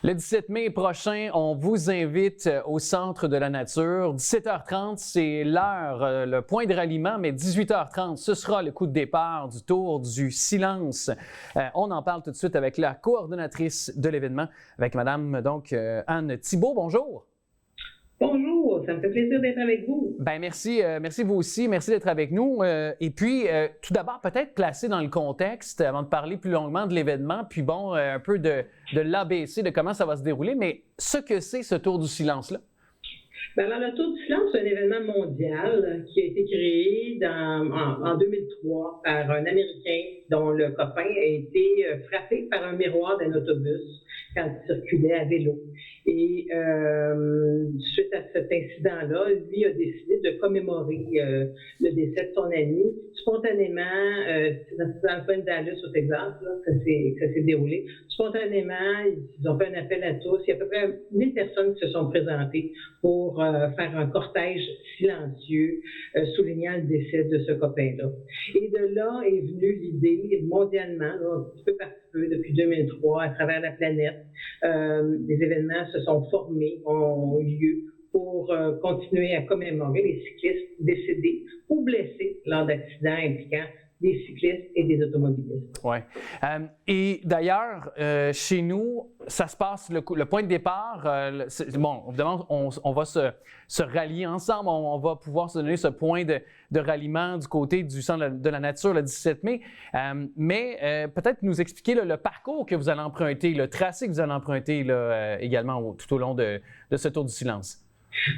Le 17 mai prochain, on vous invite au Centre de la Nature. 17h30, c'est l'heure, le point de ralliement, mais 18h30, ce sera le coup de départ du Tour du Silence. On en parle tout de suite avec la coordonnatrice de l'événement, avec Madame Anne Thibault. Bonjour. Bonjour, ça me fait plaisir d'être avec vous. Bien, merci vous aussi, merci d'être avec nous. Et puis, tout d'abord, peut-être placer dans le contexte, avant de parler plus longuement de l'événement, puis bon, un peu de l'ABC, de comment ça va se dérouler, mais ce que c'est ce Tour du Silence-là. Bien, alors, le Tour du Silence, c'est un événement mondial qui a été créé en 2003 par un Américain dont le copain a été frappé par un miroir d'un autobus quand il circulait à vélo. Et suite à cet incident-là, lui a décidé de commémorer le décès de son ami. Spontanément, c'est dans le coin de Dallas au Texas là, que ça s'est déroulé. Spontanément, ils ont fait un appel à tous. Il y a à peu près 1000 personnes qui se sont présentées pour faire un cortège silencieux soulignant le décès de ce copain-là. Et de là est venue l'idée mondialement, là, un petit peu par petit peu, depuis 2003, à travers la planète. Des événements se sont formés, ont eu lieu pour continuer à commémorer les cyclistes décédés ou blessés lors d'accidents impliquant des cyclistes et des automobilistes. Oui. Et d'ailleurs, chez nous, ça se passe, le point de départ, bon, évidemment, on va se rallier ensemble, on va pouvoir se donner ce point de ralliement du côté du Centre de la Nature le 17 mai, mais peut-être nous expliquer le parcours que vous allez emprunter, le tracé que vous allez emprunter là, également tout au long de ce Tour du Silence.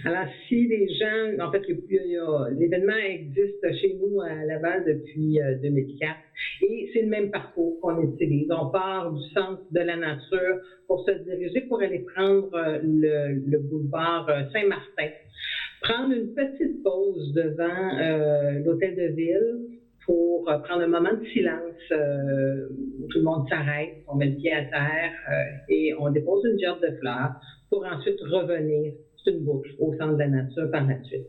Alors, si les gens, en fait, l'événement existe chez nous à Laval depuis 2004 et c'est le même parcours qu'on utilise. On part du Centre de la Nature pour se diriger, pour aller prendre le boulevard Saint-Martin, prendre une petite pause devant l'hôtel de ville pour prendre un moment de silence où tout le monde s'arrête, on met le pied à terre et on dépose une gerbe de fleurs pour ensuite revenir une boucle au Centre de la Nature par la suite.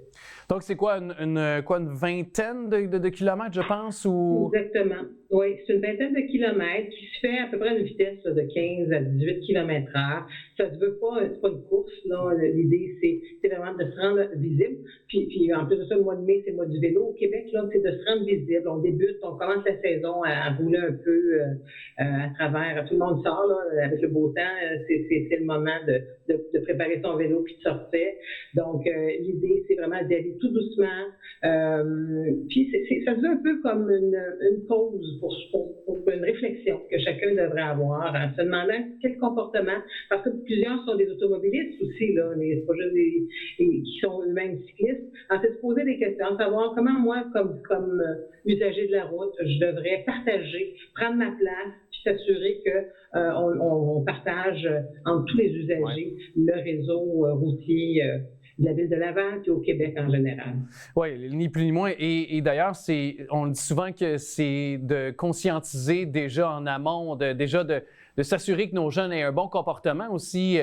Donc, c'est quoi, une vingtaine de kilomètres, je pense? Ou... Exactement. Oui, c'est une vingtaine de kilomètres qui se fait à peu près à une vitesse de 15 à 18 km/h. Ça ne veut pas, c'est pas une course, là. L'idée, c'est vraiment de se rendre visible. Puis en plus de ça, le mois de mai, c'est le mois du vélo. Au Québec, là, c'est de se rendre visible. On débute, on commence la saison à rouler un peu à travers. Tout le monde sort, là, avec le beau temps. C'est le moment de préparer son vélo puis de sortir. Donc, l'idée, c'est vraiment d'aller tout doucement. Puis ça devient un peu comme une pause pour une réflexion que chacun devrait avoir en se demandant quel comportement, parce que plusieurs sont des automobilistes aussi, là, c'est pas juste qui sont eux-mêmes cyclistes. Alors, c'est de se poser des questions, savoir comment moi, comme usager de la route, je devrais partager, prendre ma place, puis s'assurer qu'on partage entre tous les usagers le réseau routier de la ville de Laval et au Québec en général. Oui, ni plus ni moins. Et d'ailleurs, on dit souvent que c'est de conscientiser déjà en amont, de s'assurer que nos jeunes aient un bon comportement aussi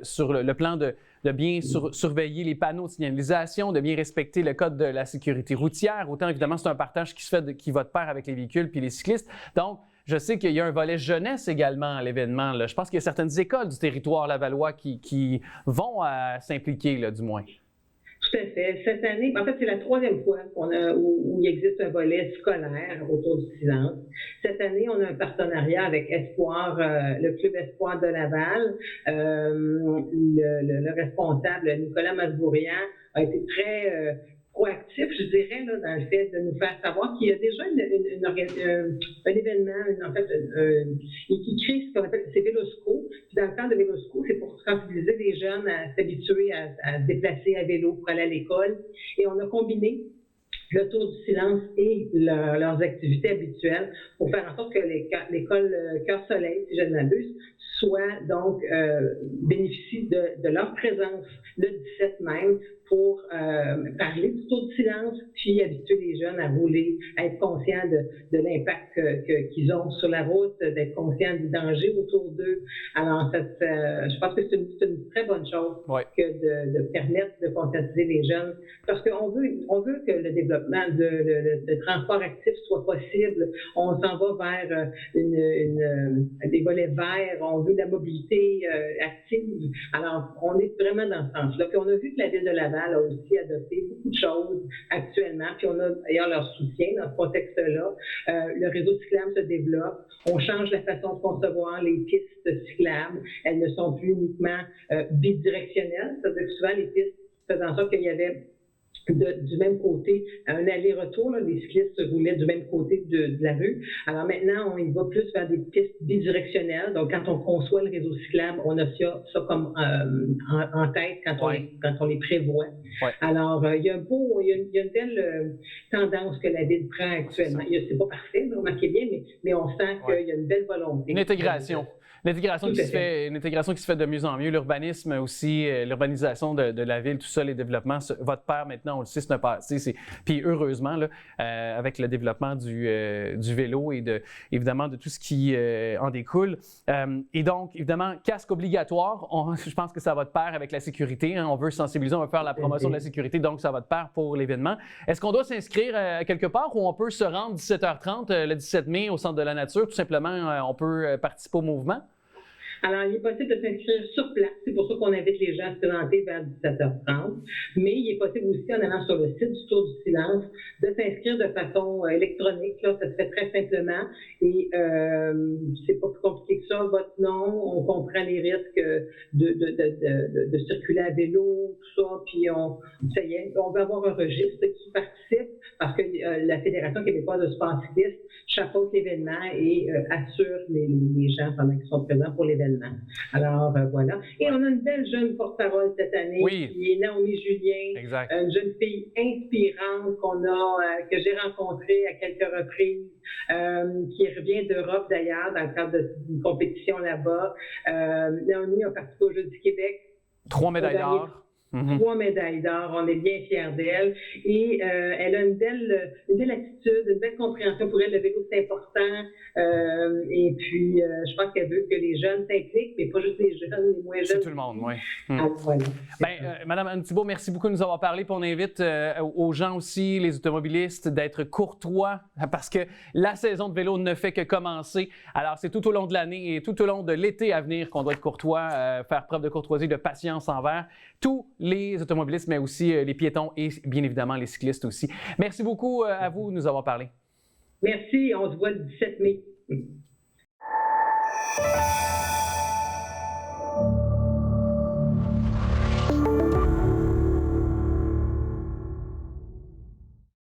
sur le plan de bien surveiller les panneaux de signalisation, de bien respecter le code de la sécurité routière. Autant, évidemment, c'est un partage qui va de pair avec les véhicules puis les cyclistes. Donc, je sais qu'il y a un volet jeunesse également à l'événement. Là. Je pense qu'il y a certaines écoles du territoire lavallois qui vont s'impliquer, là, du moins. Tout à fait. Cette année, en fait, c'est la 3e fois où il existe un volet scolaire autour du silence. Cette année, on a un partenariat avec Espoir, le club Espoir de Laval. Le responsable, Nicolas Masbourian, a été très proactif, je dirais, là, dans le fait de nous faire savoir qu'il y a déjà un événement, en fait, qui crée ce qu'on appelle ces Vélosco. Puis dans le temps de Vélosco, c'est pour sensibiliser les jeunes à s'habituer à se déplacer à vélo pour aller à l'école. Et on a combiné le Tour du Silence et leurs activités habituelles pour faire en sorte que l'école Cœur-Soleil, si je ne m'abuse, soit donc bénéficie de leur présence le 17 même pour parler du taux de silence, puis habituer les jeunes à rouler, à être conscients de l'impact qu'ils ont sur la route, d'être conscients du danger autour d'eux. Alors, je pense que c'est une très bonne chose que de permettre de conscientiser les jeunes, parce qu'on veut que le développement de transport actif soit possible. On s'en va vers des volets verts, on veut de la mobilité active. Alors, on est vraiment dans ce sens-là. Puis on a vu que la Ville de Laval a aussi adopté beaucoup de choses actuellement, puis on a d'ailleurs leur soutien dans ce contexte-là. Le réseau cyclable se développe. On change la façon de concevoir les pistes cyclables. Elles ne sont plus uniquement bidirectionnelles. C'est-à-dire que souvent, les pistes faisaient en sorte qu'il y avait du même côté, un aller-retour, les cyclistes roulaient du même côté de la rue. Alors maintenant, on y va plus vers des pistes bidirectionnelles. Donc, quand on conçoit le réseau cyclable, on a ça comme en tête quand on les prévoit. Ouais. Alors, il y a une belle tendance que la Ville prend actuellement. C'est pas parfait, remarquez bien, mais on sent qu'il y a une belle volonté. Une intégration. Une intégration qui se fait de mieux en mieux. L'urbanisme aussi, l'urbanisation de la ville, tout ça, les développements. Votre père, maintenant, on le sait, c'est un passé. Puis heureusement, là, avec le développement du vélo et évidemment de tout ce qui en découle. Et donc, évidemment, casque obligatoire. Je pense que ça va de pair avec la sécurité. On veut sensibiliser, on veut faire la promotion de la sécurité, donc ça va de pair pour l'événement. Est-ce qu'on doit s'inscrire quelque part ou on peut se rendre 17h30 le 17 mai au Centre de la Nature? Tout simplement, on peut participer au mouvement? Alors, il est possible de s'inscrire sur place. C'est pour ça qu'on invite les gens à se présenter vers 17h30. Mais il est possible aussi, en allant sur le site du Tour du Silence, de s'inscrire de façon électronique. Là, ça se fait très simplement. Et c'est pas plus compliqué que ça. Votre nom, on comprend les risques de circuler à vélo, tout ça. Puis ça y est, on veut avoir un registre qui participe parce que la Fédération québécoise de sport cycliste chapeaute l'événement et assure les gens pendant qu'ils sont présents pour l'événement. Alors, voilà. Et on a une belle jeune porte-parole cette année, qui est Naomi Julien, une jeune fille inspirante que j'ai rencontrée à quelques reprises, qui revient d'Europe d'ailleurs, dans le cadre d'une compétition là-bas. Naomi a participé aux Jeux du Québec. 3 médailles d'or. 3 médailles d'or, on est bien fiers d'elle. Et elle a une belle attitude, une belle compréhension. Pour elle, le vélo, c'est important. Et puis, je pense qu'elle veut que les jeunes s'impliquent, mais pas juste les jeunes, les moins jeunes. C'est tout le monde, oui. Voilà, Madame Anne Thibault, merci beaucoup de nous avoir parlé. Puis on invite aux gens aussi, les automobilistes, d'être courtois parce que la saison de vélo ne fait que commencer. Alors, c'est tout au long de l'année et tout au long de l'été à venir qu'on doit être courtois, faire preuve de courtoisie, de patience envers tous les automobilistes, mais aussi les piétons et bien évidemment les cyclistes aussi. Merci beaucoup à vous de nous avoir parlé. Merci, on se voit le 17 mai.